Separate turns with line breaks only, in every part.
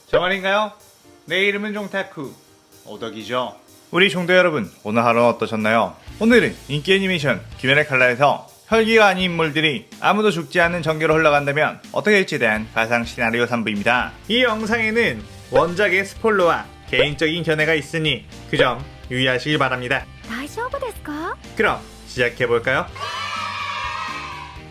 정말인가요? 내 이름은 종타쿠 오덕이죠. 우리 종도 여러분, 오늘 하루는 어떠셨나요? 오늘은 인기 애니메이션 귀멸의 칼날에서 혈기가 아닌 인물들이 아무도 죽지 않는 전개로 흘러간다면 어떻게 될지에 대한 가상 시나리오 3부입니다. 이 영상에는 원작의 스포일러와 개인적인 견해가 있으니 그 점 유의하시길 바랍니다.
大丈夫ですか?
그럼 시작해볼까요?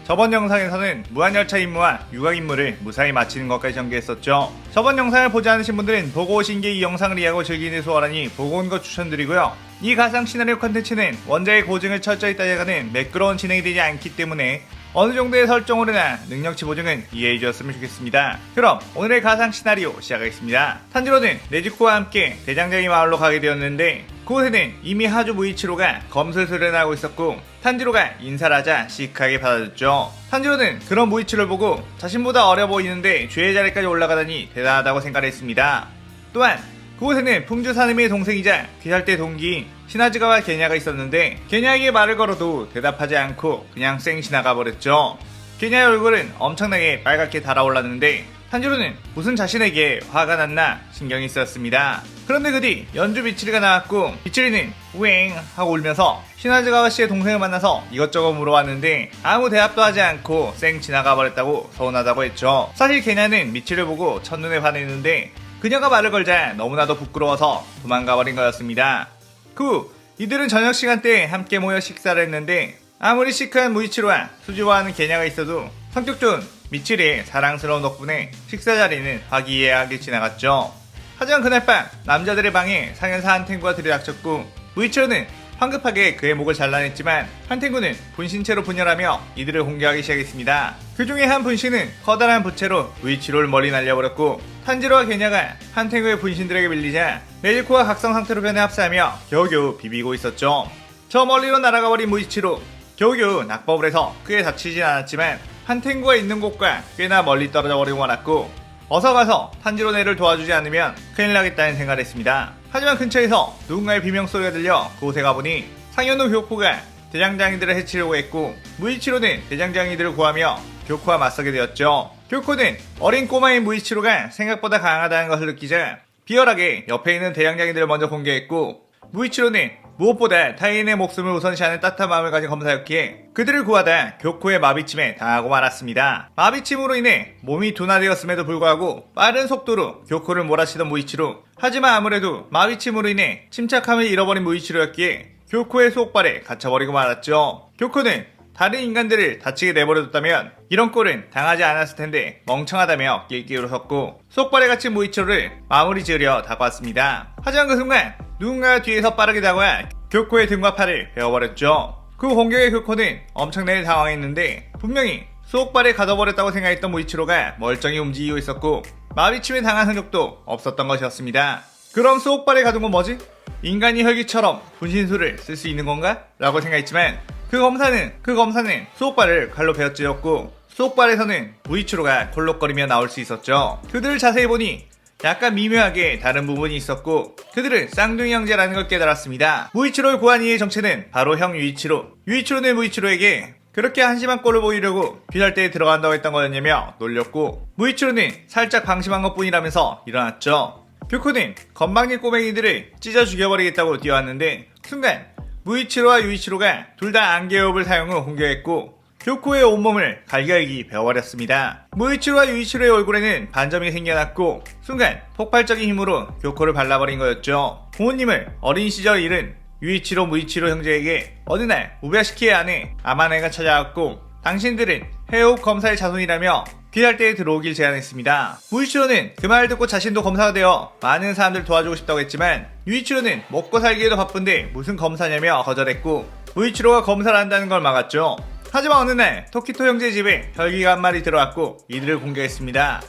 저번 영상에서는 무한열차 임무와 유곽 임무를 무사히 마치는 것까지 전개했었죠. 저번 영상을 보지 않으신 분들은 보고 오신 게 이 영상을 이해하고 즐기는 수월하니 보고 온 것 추천드리고요. 이 가상 시나리오 컨텐츠는 원작의 고증을 철저히 따져가는 매끄러운 진행이 되지 않기 때문에 어느 정도의 설정으로나 능력치 보증은 이해해 주셨으면 좋겠습니다. 그럼 오늘의 가상 시나리오 시작하겠습니다. 탄지로는 네즈코와 함께 대장장이 마을로 가게 되었는데 그곳에는 이미 하주 무이치로가 검술 수련하고 있었고 탄지로가 인사를 하자 시크하게 받아줬죠. 탄지로는 그런 무이치로를 보고 자신보다 어려 보이는데 죄의 자리까지 올라가다니 대단하다고 생각했습니다. 또한 그곳에는 풍주사님의 동생이자 귀살대 동기인 시나즈가와 게냐가 있었는데 게냐에게 말을 걸어도 대답하지 않고 그냥 쌩 지나가 버렸죠. 게냐의 얼굴은 엄청나게 빨갛게 달아올랐는데 탄지로는 무슨 자신에게 화가 났나 신경이 쓰였습니다. 그런데 그 뒤 연주 미치리가 나왔고 미치리는 우엥 하고 울면서 시나즈가와 씨의 동생을 만나서 이것저것 물어봤는데 아무 대답도 하지 않고 쌩 지나가 버렸다고 서운하다고 했죠. 사실 게냐는 미치리를 보고 첫눈에 반했는데 그녀가 말을 걸자 너무나도 부끄러워서 도망가 버린 거였습니다. 그 후 이들은 저녁 시간대에 함께 모여 식사를 했는데 아무리 시크한 무이치로와 수지와하는 게냐가 있어도 성격 좋은 미치리의 사랑스러운 덕분에 식사 자리는 화기애애하게 지나갔죠. 하지만 그날 밤 남자들의 방에 상현사 한탱구가 들이닥쳤고 무이치로는 황급하게 그의 목을 잘라냈지만 한탱구는 분신체로 분열하며 이들을 공격하기 시작했습니다. 그 중에 한 분신은 커다란 부채로 무이치로를 멀리 날려버렸고 탄지로와 게냐가 한탱구의 분신들에게 밀리자 네즈코와 각성 상태로 변해 합사하며 겨우겨우 비비고 있었죠. 저 멀리로 날아가버린 무이치로 겨우겨우 낙법을 해서 크게 다치진 않았지만 한탱구가 있는 곳과 꽤나 멀리 떨어져 버리고 말았고 어서 가서 탄지로네를 도와주지 않으면 큰일 나겠다는 생각을 했습니다. 하지만 근처에서 누군가의 비명소리가 들려 그곳에 가보니 상현우 교코가 대장장이들을 해치려고 했고 무이치로는 대장장이들을 구하며 교코와 맞서게 되었죠. 교코는 어린 꼬마인 무이치로가 생각보다 강하다는 것을 느끼자 비열하게 옆에 있는 대장장이들을 먼저 공격했고 무이치로는 무엇보다 타인의 목숨을 우선시하는 따뜻한 마음을 가진 검사였기에 그들을 구하다 교코의 마비침에 당하고 말았습니다. 마비침으로 인해 몸이 둔화되었음에도 불구하고 빠른 속도로 교코를 몰아치던 무이치로, 하지만 아무래도 마비침으로 인해 침착함을 잃어버린 무이치로였기에 교코의 수옥발에 갇혀버리고 말았죠. 교코는 다른 인간들을 다치게 내버려뒀다면 이런 꼴은 당하지 않았을 텐데 멍청하다며 낄끼 웃었고 수옥발에 갇힌 무이치로를 마무리 지으려 다가왔습니다. 하지만 그 순간 누군가가 뒤에서 빠르게 다가와 교코의 등과 팔을 베어버렸죠. 그 공격에 교코는 엄청나게 당황했는데 분명히 수옥발에 가둬버렸다고 생각했던 무이치로가 멀쩡히 움직이고 있었고 마비침에 당한 흔적도 없었던 것이었습니다. 그럼 수옥발에 가둔 건 뭐지? 인간이 혈기처럼 분신술을 쓸 수 있는 건가? 라고 생각했지만 그 검사는 수옥발을 칼로 베어찌렸고 수옥발에서는 무이치로가 콜록거리며 나올 수 있었죠. 그들을 자세히 보니 약간 미묘하게 다른 부분이 있었고 그들은 쌍둥이 형제라는 걸 깨달았습니다. 무이치로를 구한 이의 정체는 바로 형 유이치로. 유이치로는 무이치로에게 그렇게 한심한 꼴을 보이려고 귀살대에 들어간다고 했던 거였냐며 놀렸고 무이치로는 살짝 방심한 것뿐이라면서 일어났죠. 교코는 건방진 꼬맹이들을 찢어 죽여버리겠다고 뛰어왔는데 순간 무이치로와 유이치로가 둘 다 안개호흡을 사용 후 공격했고 교코의 온몸을 갈갈기 베어버렸습니다. 무이치로와 유이치로의 얼굴에는 반점이 생겨났고 순간 폭발적인 힘으로 교코를 발라버린 거였죠. 부모님을 어린 시절 잃은 유이치로 무이치로 형제에게 어느 날 우베야시키의 아내 아마네가 찾아왔고 당신들은 해옥 검사의 자손이라며 귀살대에 들어오길 제안했습니다. 무이치로는 그 말을 듣고 자신도 검사가 되어 많은 사람들 도와주고 싶다고 했지만 유이치로는 먹고 살기에도 바쁜데 무슨 검사냐며 거절했고 무이치로가 검사를 한다는 걸 막았죠. 하지만 어느 날 토키토 형제 집에 혈기가 한 마리 들어왔고 이들을 공격했습니다.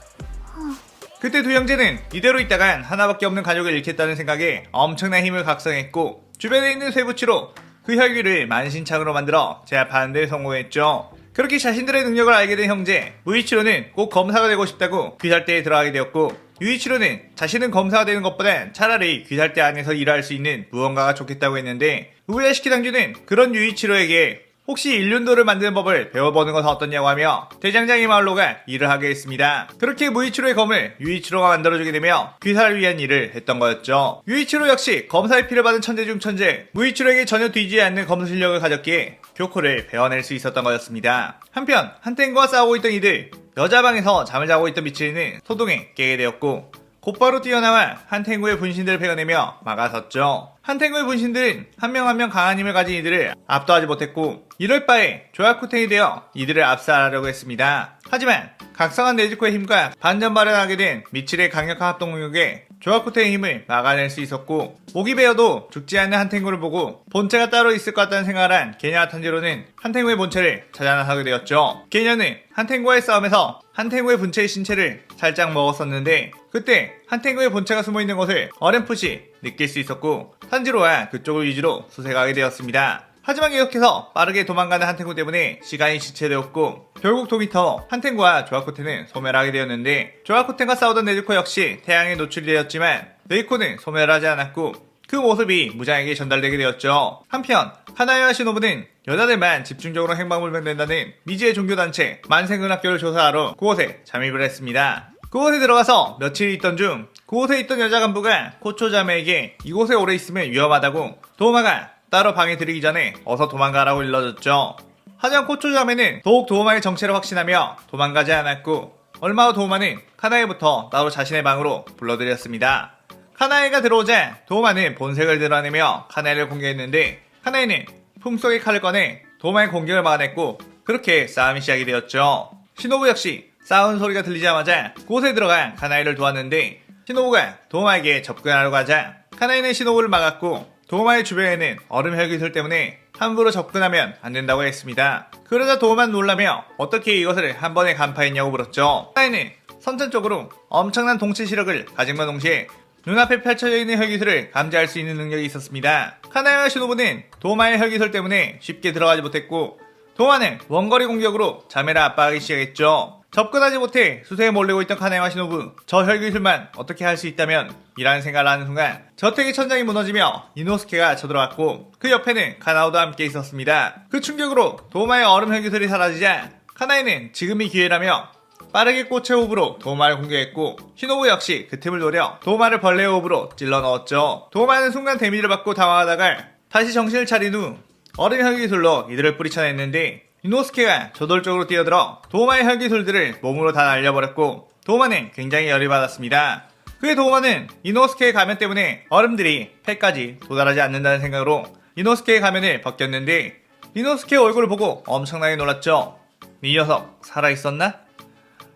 그때 두 형제는 이대로 있다간 하나밖에 없는 가족을 잃겠다는 생각에 엄청난 힘을 각성했고 주변에 있는 쇠붙이로 그 혈기를 만신창으로 만들어 제압하는 데 성공했죠. 그렇게 자신들의 능력을 알게 된 형제 무이치로는 꼭 검사가 되고 싶다고 귀살대에 들어가게 되었고 유이치로는 자신은 검사가 되는 것보단 차라리 귀살대 안에서 일할 수 있는 무언가가 좋겠다고 했는데 우에야시키 당주는 그런 유이치로에게 혹시 일륜도를 만드는 법을 배워보는 것은 어떻냐고 하며 대장장 이마을로가 일을 하게 했습니다. 그렇게 무이치로의 검을 유이치로가 만들어주게 되며 귀사를 위한 일을 했던 거였죠. 유이치로 역시 검사의 피를 받은 천재 중 천재, 무이치로에게 전혀 뒤지지 않는 검사 실력을 가졌기에 교코를 베어낼 수 있었던 거였습니다. 한편 한텐구와 싸우고 있던 이들, 여자방에서 잠을 자고 있던 미치리는 소동에 깨게 되었고 곧바로 뛰어나와 한텐구의 분신들을 베어내며 막아섰죠. 한텐구의 분신들은 한 명 한 명 강한 힘을 가진 이들을 압도하지 못했고 이럴 바에 조야쿠텐이 되어 이들을 압살하려고 했습니다. 하지만 각성한 네즈코의 힘과 반전발현하게 된 미칠의 강력한 합동 능력에 조야쿠텐의 힘을 막아낼 수 있었고 목이 베어도 죽지 않는 한텐구를 보고 본체가 따로 있을 것 같다는 생각을 한 게냐와 탄지로는 한텐구의 본체를 찾아 나서게 되었죠. 게냐는 한텐구와의 싸움에서 한텐구의 본체의 신체를 살짝 먹었었는데 그때 한텐구의 본체가 숨어있는 곳을 어렴풋이 느낄 수 있었고 탄지로와 그쪽을 위주로 수색하게 되었습니다. 하지만 계속해서 빠르게 도망가는 한텐구 때문에 시간이 지체되었고 결국 도미터, 한텐구와 조아코텐은 소멸하게 되었는데 조아코텐과 싸우던 네즈코 역시 태양에 노출이 되었지만 네이코는 소멸하지 않았고 그 모습이 무장에게 전달되게 되었죠. 한편 하나요와 시노부는 여자들만 집중적으로 행방불명된다는 미지의 종교단체 만생은학교를 조사하러 그곳에 잠입을 했습니다. 그곳에 들어가서 며칠 있던 중 그곳에 있던 여자 간부가 코초 자매에게 이곳에 오래 있으면 위험하다고 도우마가 따로 방에 들이기 전에 어서 도망가라고 일러줬죠. 하지만 코초 자매는 더욱 도우마의 정체를 확신하며 도망가지 않았고 얼마 후 도우마는 카나에부터 따로 자신의 방으로 불러들였습니다. 카나에가 들어오자 도우마는 본색을 드러내며 카나에를 공격했는데 카나에는 품속의 칼을 꺼내 도우마의 공격을 막아냈고 그렇게 싸움이 시작이 되었죠. 시노부 역시 싸우는 소리가 들리자마자 그곳에 들어가 카나에를 도왔는데 시노부가 도우마에게 접근하려고 하자 카나에는 시노부를 막았고 도우마의 주변에는 얼음 혈기술 때문에 함부로 접근하면 안 된다고 했습니다. 그러자 도우마는 놀라며 어떻게 이것을 한 번에 간파했냐고 물었죠. 카나에는 선천적으로 엄청난 동체 시력을 가진과 동시에 눈앞에 펼쳐져 있는 혈기술을 감지할 수 있는 능력이 있었습니다. 카나에와 시노부는 도우마의 혈기술 때문에 쉽게 들어가지 못했고 도우마는 원거리 공격으로 자매를 압박하기 시작했죠. 접근하지 못해 수세에 몰리고 있던 카나에와 시노부, 저 혈기술만 어떻게 할 수 있다면 이라는 생각을 하는 순간 저택의 천장이 무너지며 이노스케가 쳐들어왔고 그 옆에는 카나오도 함께 있었습니다. 그 충격으로 도우마의 얼음 혈기술이 사라지자 카나에는 지금이 기회라며 빠르게 꽃의 호흡으로 도우마를 공격했고 시노부 역시 그 틈을 노려 도우마를 벌레의 호흡으로 찔러 넣었죠. 도우마는 순간 데미지를 받고 당황하다가 다시 정신을 차린 후 얼음 혈기술로 이들을 뿌리쳐냈는데 이노스케가 저돌적으로 뛰어들어 도우마의 혈기술들을 몸으로 다 날려버렸고 도우마는 굉장히 열이 받았습니다. 그의 도우마는 이노스케의 가면 때문에 얼음들이 폐까지 도달하지 않는다는 생각으로 이노스케의 가면을 벗겼는데 이노스케의 얼굴을 보고 엄청나게 놀랐죠. 이 녀석 살아있었나?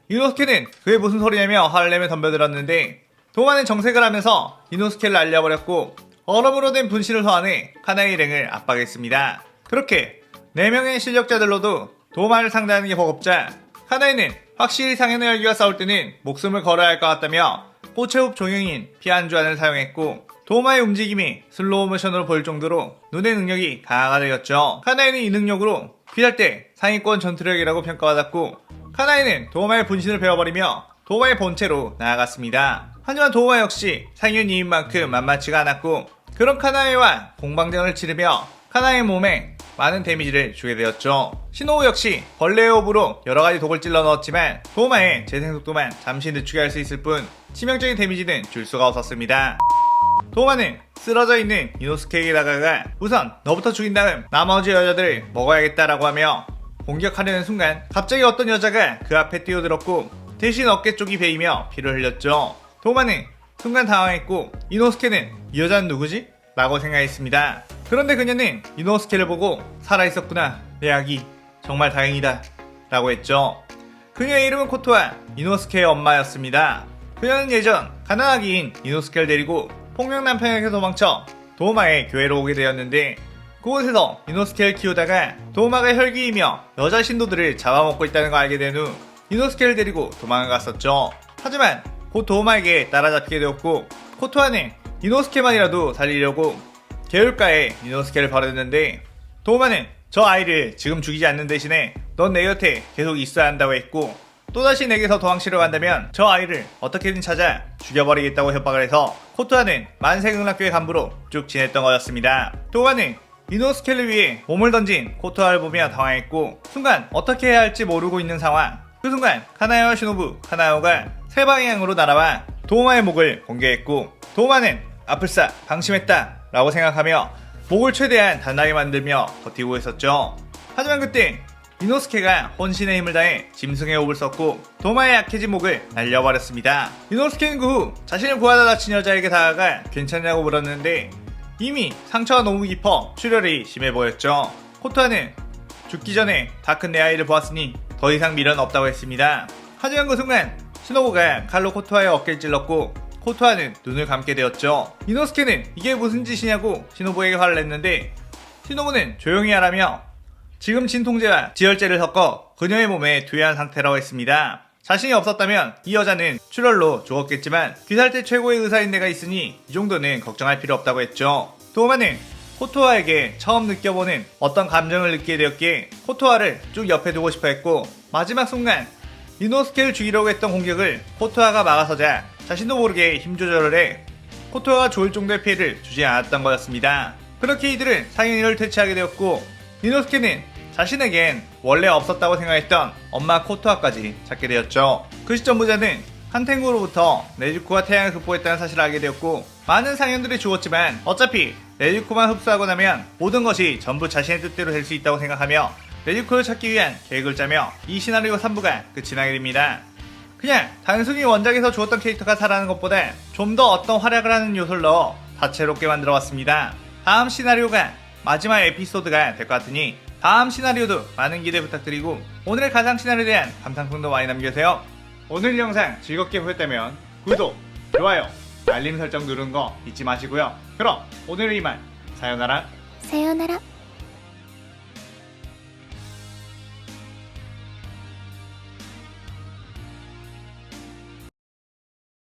이노스케는 그게 무슨 소리냐며 화를 내며 덤벼들었는데 도우마는 정색을 하면서 이노스케를 날려버렸고 얼음으로 된 분신을 소환해 카나의 일행을 압박했습니다. 그렇게 4명의 실력자들로도 도우마를 상대하는 게 버겁자 카나에는 확실히 상현의 혈기와 싸울 때는 목숨을 걸어야 할 것 같다며 꽃의 흡 종형인 피안주안을 사용했고 도우마의 움직임이 슬로우 모션으로 보일 정도로 눈의 능력이 강화가 되었죠. 카나에는 이 능력으로 피할 때 상위권 전투력이라고 평가받았고 카나에는 도우마의 분신을 베어버리며 도우마의 본체로 나아갔습니다. 하지만 도우마 역시 상현이인 만큼 만만치가 않았고 그런 카나에와 공방전을 치르며 카나의 몸에 많은 데미지를 주게 되었죠. 시노우 역시 벌레의 호흡으로 여러가지 독을 찔러 넣었지만 도우마의 재생속도만 잠시 늦추게 할 수 있을 뿐 치명적인 데미지는 줄 수가 없었습니다. 도우마는 쓰러져 있는 이노스케에게 다가가 우선 너부터 죽인 다음 나머지 여자들을 먹어야겠다라고 하며 공격하려는 순간 갑자기 어떤 여자가 그 앞에 뛰어들었고 대신 어깨 쪽이 베이며 피를 흘렸죠. 도우마는 순간 당황했고 이노스케는 이 여자는 누구지? 라고 생각했습니다. 그런데 그녀는 이노스케를 보고 살아있었구나 내 아기 정말 다행이다 라고 했죠. 그녀의 이름은 코토와 이노스케의 엄마였습니다. 그녀는 예전 가난아기인 이노스케를 데리고 폭력 남편에게 도망쳐 도우마의 교회로 오게 되었는데 그곳에서 이노스케를 키우다가 도우마가 혈기이며 여자 신도들을 잡아먹고 있다는 걸 알게 된 후 이노스케를 데리고 도망갔었죠. 하지만 곧 도우마에게 따라잡히게 되었고 코토와는 이노스케만이라도 살리려고 개울가에 이노스케를 버렸는데 도우마는 저 아이를 지금 죽이지 않는 대신에 넌 내 곁에 계속 있어야 한다고 했고 또다시 내게서 도망치려 간다면 저 아이를 어떻게든 찾아 죽여버리겠다고 협박을 해서 코토와는 만생응락교의 간부로 쭉 지냈던 거였습니다. 도우마는 이노스케를 위해 몸을 던진 코토아를 보며 당황했고 순간 어떻게 해야 할지 모르고 있는 상황. 그 순간 카나요와 시노부, 카나요가 세 방향으로 날아와 도우마의 목을 공개했고 도우마는 아플싸 방심했다 라고 생각하며 목을 최대한 단단하게 만들며 버티고 있었죠. 하지만 그때 이노스케가 혼신의 힘을 다해 짐승의 호흡을 썼고 도마의 약해진 목을 날려버렸습니다. 이노스케는 그 후 자신을 구하다 다친 여자에게 다가가 괜찮냐고 물었는데 이미 상처가 너무 깊어 출혈이 심해 보였죠. 코토아는 죽기 전에 다 큰 내 아이를 보았으니 더 이상 미련 없다고 했습니다. 하지만 그 순간 시노부가 칼로 코토아의 어깨를 찔렀고 코토아는 눈을 감게 되었죠. 이노스케는 이게 무슨 짓이냐고 시노부에게 화를 냈는데 시노부는 조용히 하라며 지금 진통제와 지혈제를 섞어 그녀의 몸에 투여한 상태라고 했습니다. 자신이 없었다면 이 여자는 출혈로 죽었겠지만 귀살때 최고의 의사인 내가 있으니 이 정도는 걱정할 필요 없다고 했죠. 도우마는 코토아에게 처음 느껴보는 어떤 감정을 느끼게 되었기에 코토아를 쭉 옆에 두고 싶어 했고 마지막 순간 이노스케를 죽이려고 했던 공격을 코토아가 막아서자 자신도 모르게 힘 조절을 해 코토아가 죽을 정도의 피해를 주지 않았던 거였습니다. 그렇게 이들은 상인이를 퇴치하게 되었고 이노스케는 자신에겐 원래 없었다고 생각했던 엄마 코토아까지 찾게 되었죠. 그 시점 부자는 한탱구로부터 네즈코가 태양을 흡보했다는 사실을 알게 되었고 많은 상인들이 죽었지만 어차피 네즈코만 흡수하고 나면 모든 것이 전부 자신의 뜻대로 될 수 있다고 생각하며 네즈코를 찾기 위한 계획을 짜며 이 시나리오 3부가 끝이 나게 됩니다. 그냥 단순히 원작에서 죽었던 캐릭터가 살아나는 것보다 좀 더 어떤 활약을 하는 요소를 넣어 다채롭게 만들어봤습니다. 다음 시나리오가 마지막 에피소드가 될 것 같으니 다음 시나리오도 많은 기대 부탁드리고 오늘의 가상 시나리오에 대한 감상평도 많이 남겨주세요. 오늘 영상 즐겁게 보셨다면 구독, 좋아요, 알림 설정 누르는 거 잊지 마시고요. 그럼 오늘은 이만 사요나라.
さようなら。